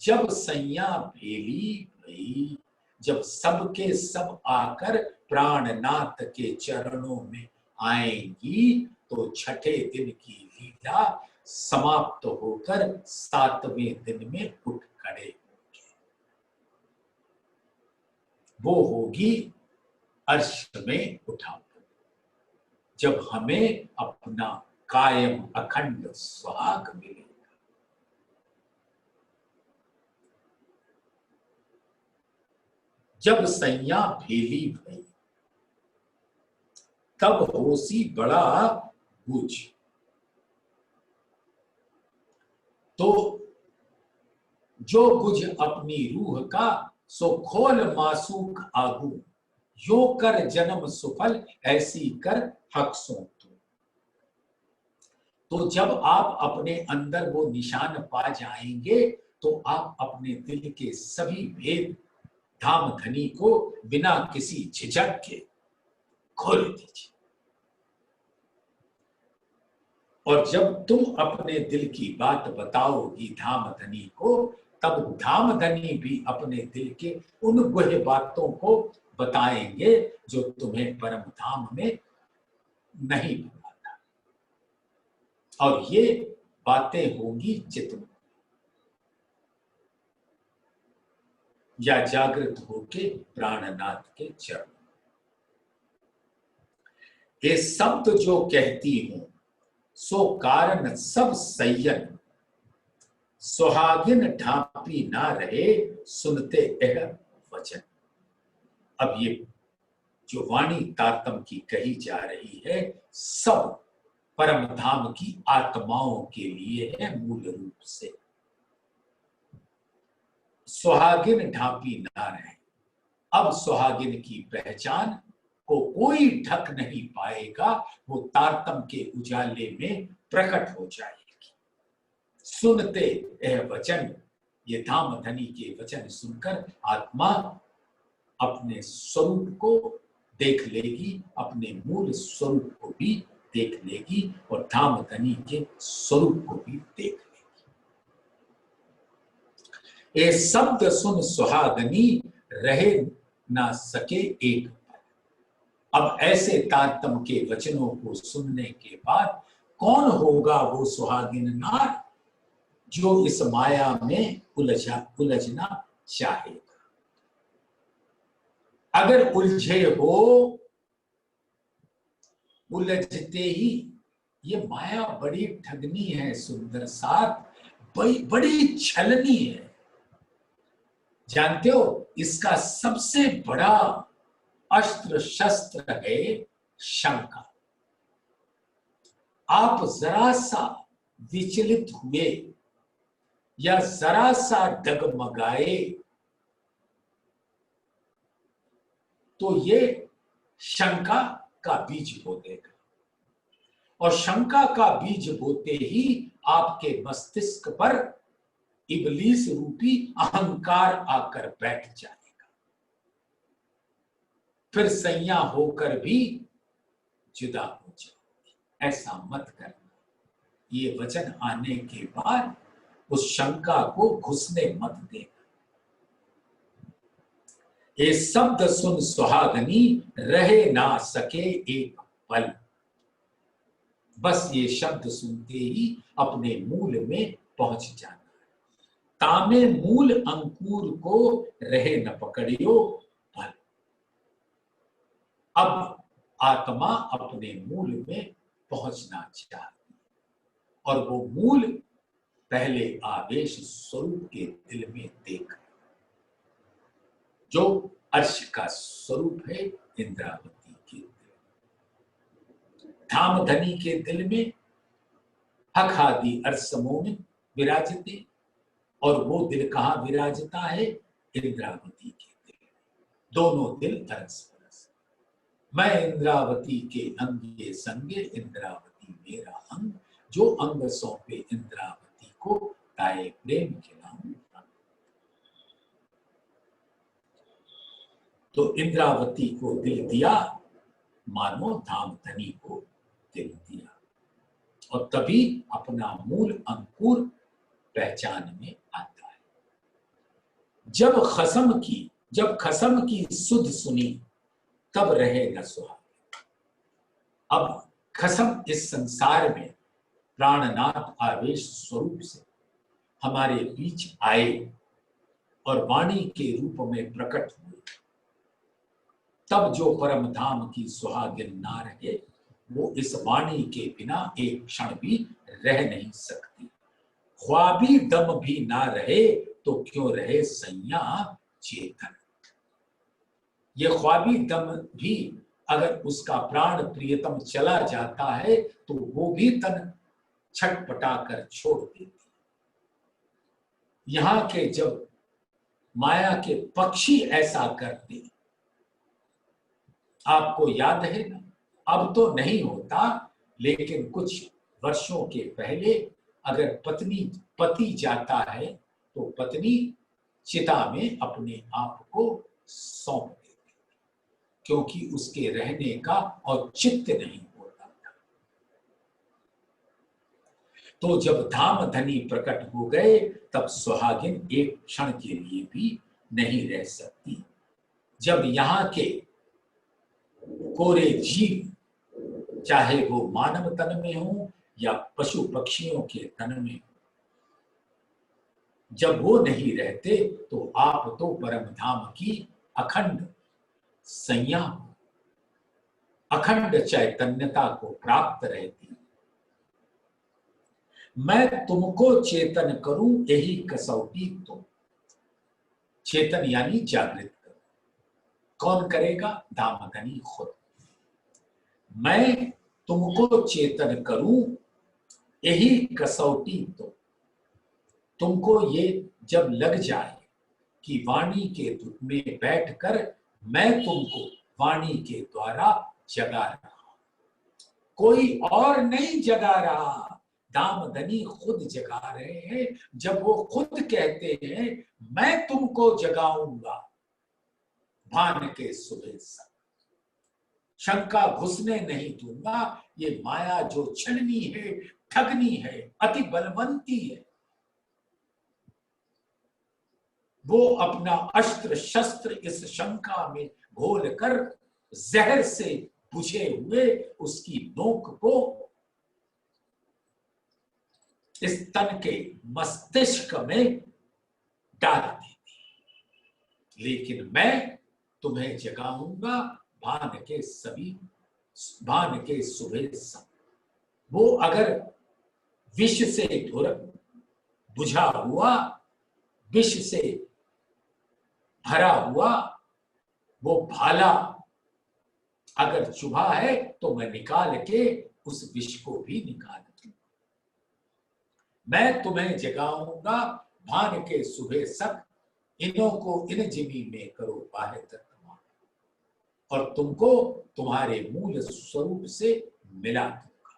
जब सैया भेली भई, जब सबके सब आकर प्राणनाथ के चरणों में आएंगी तो छठे दिन की लीला समाप्त होकर सातवें दिन में उठ खड़े होंगे। वो होगी अर्श में उठापन, जब हमें अपना कायम अखंड सुहाग मिलेगा। जब सैया भेली भई तब होसी बड़ा गुज, तो जो गुज अपनी रूह का सो खोल मासूक आगू, यो कर जन्म सुफल ऐसी कर हक सो तू। तो जब आप अपने अंदर वो निशान पा जाएंगे तो आप अपने दिल के सभी भेद धाम धनी को बिना किसी झिझक के खोल दीजिए। और जब तुम अपने दिल की बात बताओगी धाम धनी को, तब धाम धनी भी अपने दिल के उन गुह्य बातों को बताएंगे जो तुम्हें परम धाम में नहीं बताता। और ये बातें होंगी चित्त या जागृत होके प्राणनाथ के चरण। ये शब्द जो कहती हूं सो कारण सब सय्यन, सुहागिन ढांपी ना रहे सुनते यह वचन। अब ये जो वाणी तारतम की कही जा रही है सब परम धाम की आत्माओं के लिए है मूल रूप से। सुहागिन ढांपी ना रहे, अब सुहागिन की पहचान को कोई ढक नहीं पाएगा, वो तारतम के उजाले में प्रकट हो जाएगी। सुनते यह वचन, ये धाम धनी के वचन सुनकर आत्मा अपने स्वरूप को देख लेगी, अपने मूल स्वरूप को भी देख लेगी और धाम धनी के स्वरूप को भी देख लेगी। ये शब्द सुन सुहागनी रहे ना सके एक पल। अब ऐसे तारतम के वचनों को सुनने के बाद कौन होगा वो सुहागिन नार जो इस माया में उलझना चाहेगा। अगर उलझे हो, उलझते ही, ये माया बड़ी ठगनी है सुंदर साथ, बड़ी छलनी है। जानते हो इसका सबसे बड़ा अस्त्र शस्त्र है शंका। आप जरा सा विचलित हुए या जरा सा डगमगाए तो ये शंका का बीज बो देगा, और शंका का बीज बोते ही आपके मस्तिष्क पर इबलीस रूपी अहंकार आकर बैठ जाएगा। फिर सैया होकर भी जुदा हो जाओगी। ऐसा मत करना। ये वचन आने के बाद उस शंका को घुसने मत देना। ये शब्द सुन सुहागनी रहे ना सके एक पल। बस ये शब्द सुनते ही अपने मूल में पहुंच जाना। तामे मूल अंकुर को रहे न पकड़ियो भल। अब आत्मा अपने मूल में पहुंचना चाहती है, और वो मूल पहले आवेश स्वरूप के दिल में देख। जो अर्श का स्वरूप है इंद्रावती के दिल। धामधनी के दिल में हक आदि अर्समों में विराजते, और वो दिल कहाँ विराजता है? इंद्रावती के दिल। दोनों दिल अरस परस। मैं इंद्रावती के अंगे संगे, इंद्रावती मेरा अंग, जो अंग सौंपे इंद्रावती को, ताए प्रेम खिलाऊं। तो इंद्रावती को दिल दिया मानो धामधनी को दिल दिया, और तभी अपना मूल अंकुर पहचान में आता है। जब खसम की सुध सुनी, तब रहे न सुहाग। अब खसम इस संसार में प्राणनाथ आवेश स्वरूप से हमारे बीच आए और वाणी के रूप में प्रकट हुए, तब जो परम धाम की सुहागिन ना रहे, वो इस वाणी के बिना एक क्षण भी रह नहीं सकती। ख्वाबी दम भी ना रहे तो क्यों रहे सैया चेतन। ये ख्वाबी दम भी अगर उसका प्राण प्रियतम चला जाता है तो वो भी तन छटपटा कर छोड़ देती। यहां के जब माया के पक्षी ऐसा करते, आपको याद है ना, अब तो नहीं होता, लेकिन कुछ वर्षों के पहले अगर पति जाता है तो पत्नी चिता में अपने आप को सौंप देती, क्योंकि उसके रहने का औचित्य नहीं होता था। तो जब धामधनी प्रकट हो गए, तब सुहागिन एक क्षण के लिए भी नहीं रह सकती। जब यहाँ के कोरे जीव, चाहे वो मानव तन में हो या पशु पक्षियों के तन में हो, जब वो नहीं रहते तो आप तो परम धाम की अखंड संज्ञा, अखंड चैतन्यता को प्राप्त रहती। मैं तुमको चेतन करूं, यही कसौटी तुम। चेतन यानी जागृत करो। कौन करेगा? धामधनी खुद। मैं तुमको चेतन करूं, यही कसौटी तुम। तुमको ये जब लग जाए कि वाणी के में बैठकर मैं तुमको वाणी के द्वारा जगा रहा हूं, कोई और नहीं जगा रहा, दामधनी खुद जगा रहे हैं। जब वो खुद कहते हैं मैं तुमको जगाऊंगा भान के सुबह सा, शंका घुसने नहीं दूंगा। ये माया जो छलनी है, ठगनी है, अति बलवंती है, वो अपना अस्त्र शस्त्र इस शंका में घोलकर जहर से बुझे हुए उसकी नोक को इस तन के मस्तिष्क में डाल देती। लेकिन मैं तुम्हें जगाऊंगा भान के सुबह सम। वो अगर विष से बुझा हुआ, विष से भरा हुआ वो भाला अगर चुभा है तो मैं निकाल के उस विष को भी निकाल दूंगा। मैं तुम्हें जगाऊंगा भान के सुबह सक, इनों को इन जिमी में करो बाहे तक, और तुमको तुम्हारे मूल स्वरूप से मिला दूंगा।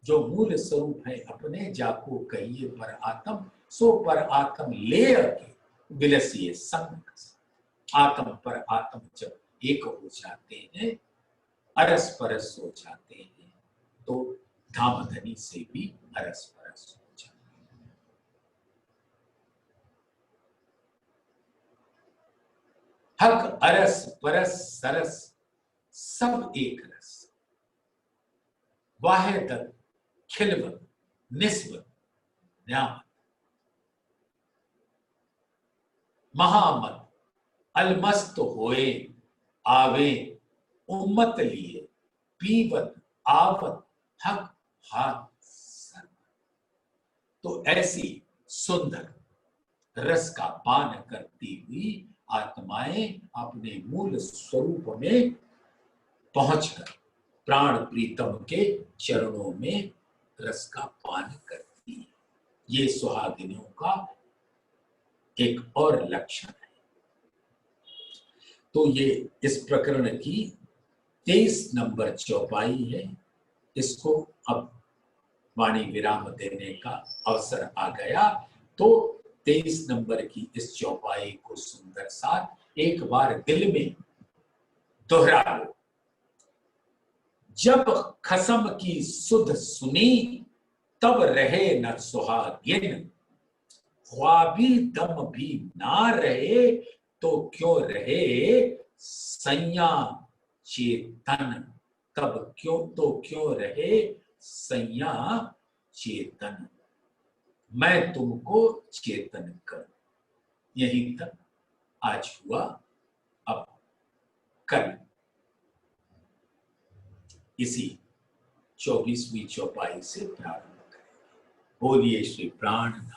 जो मूल स्वरूप है अपने, जाको कहिए पर आत्म, सो पर आत्म ले के विलसिए संग। आत्म पर आत्म जब एक हो जाते हैं, अरस परस हो जाते हैं, तो धामधनी से भी अरस परस हो जाते हैं। हक अरस परस सरस सब एक रस, वाहिदत खिलवत निस्बत न्यामत, महामत अलमस्त होए आवे उम्मत लिए, पीवत आवत हक हाथ सर। तो ऐसी सुंदर रस का पान करती हुई आत्माएं अपने मूल स्वरूप में पहुंचकर प्राण प्रीतम के चरणों में रस का पान करती है। ये सुहागिनों का एक और लक्षण है। तो ये इस प्रकरण की 23 नंबर चौपाई है। इसको अब वाणी विराम देने का अवसर आ गया, तो 23 नंबर की इस चौपाई को सुंदर सा एक बार दिल में दोहरा लो। जब खसम की सुध सुनी तब रहे न सुहागिन, ख्वाबी दम भी ना रहे तो क्यों रहे सैया चेतन, तब क्यों रहे सैया चेतन, मैं तुमको चेतन कर। यहीं तक आज हुआ। अब कल इसी 24वीं चौपाई से प्रारंभ करेंगे। बोलिए श्री प्राणनाथ।